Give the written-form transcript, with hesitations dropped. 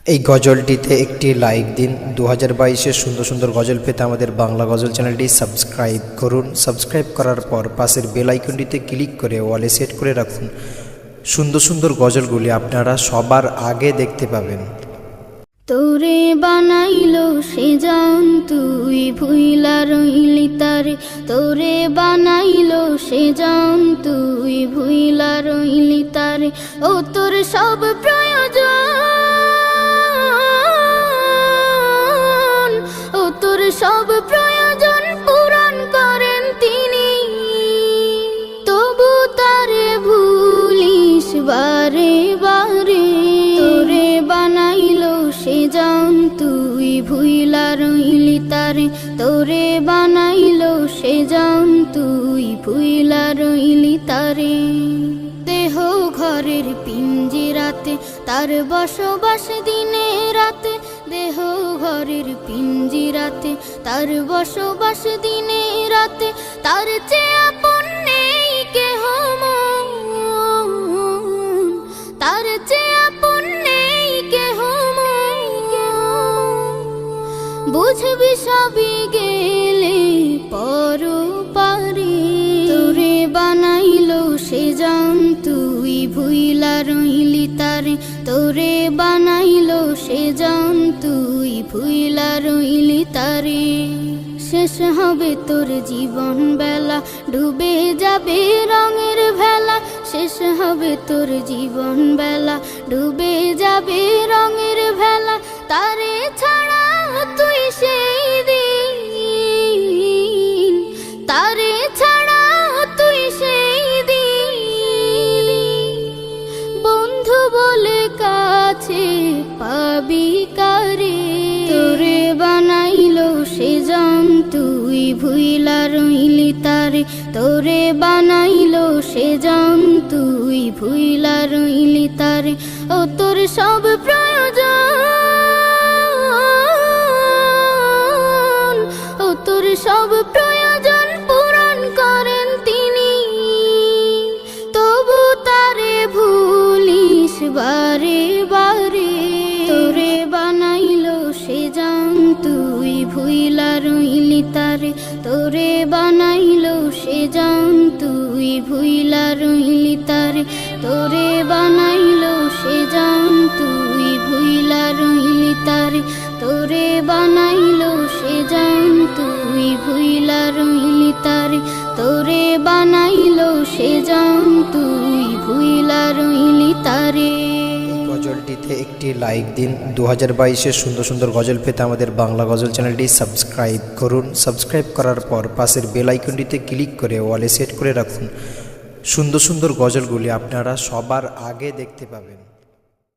এই গজলটিতে একটি লাইক দিন। 2022-এর সুন্দর সুন্দর গজল পেতে আমাদের বাংলা গজল চ্যানেলটি সাবস্ক্রাইব করুন। সাবস্ক্রাইব করার পর পাশের বেল আইকনটিতে ক্লিক করে ওয়ালে সেট করে রাখুন। সুন্দর সুন্দর গজলগুলি আপনারা সবার আগে দেখতে পাবেন। তোরে বানাইলো সে জান তুই ভুইলা রইলি তারে, তোরে বানাইলো সে জান তুই ভুইলা রইলি তারে। ও তোর সব প্রয়োজন, ও তোর সব প্রয়োজন পূরণ করেন তিনি, তবু তারে ভুলিস বারে বারে। তোরে বানাইলো সে জান তুই ভুইলা রইলি তারে, তোরে বানাইলো সে জান তুই ভুইলা রইলি তারে। দেহ ঘরের পিঞ্জিরাতে তার বসবাস দিনে রাতে, দেহ ঘরের পিঞ্জিরাতে তার বসবাস দিনে রাতে। তার চেয়ে আপন নেই কেহ মন, তার চেয়ে আপন নেই কেহ মন। বুঝবি সবই গেলে পরপারে। তোরে বানাইলো সে জান তুই ভুইলা রইলি তারে, তোরে বানাইলো সে জান তুই ভুইলা রইলি তারে। শেষ হবে তোর জীবন বেলা, ডুবে যাবে রঙের ভেলা। শেষ হবে তোর জীবন বেলা, ডুবে যাবে রঙের ভেলা। তারে ছাড়া তুই সেই দিন, তারে ছাড়া তুই সেই দিন। বন্ধু বলে কাছে পাবি কারে। তোরে বানাইলো সে জান তুই ভুইলা রইলি তারে, তোরে বানাইলো সে জান তুই ভুইলা রইলি তারে। ও তোর সব প্রয়োজন, ও তোর সব প্রয়োজন পূরণ করেন তিনি, তবু তারে ভুলিস বারে বারে। তোরে বানাইলো সে জান তুই ভুইলা রইলি তারে, তোরে বানাইলো সে জান তুই ভুইলা রইলি তারে, তোরে বানাইলো সে জান তুই ভুইলা রইলি তারে, তোরে বানাইলো সে জান তুই ভুইলা রইলি তারে, তোরে বানাইলো সে জান তুই ভুইলা রইলি তারে। গজলটিতে একটি লাইক দিন। 2022-এর সুন্দর সুন্দর গজল পেতে আমাদের বাংলা গজল চ্যানেলটি সাবস্ক্রাইব করুন। সাবস্ক্রাইব করার পর পাশের বেল আইকনটিতে ক্লিক করে ওয়ালে সেট করে রাখুন। সুন্দর সুন্দর গজলগুলি আপনারা সবার আগে দেখতে পাবেন।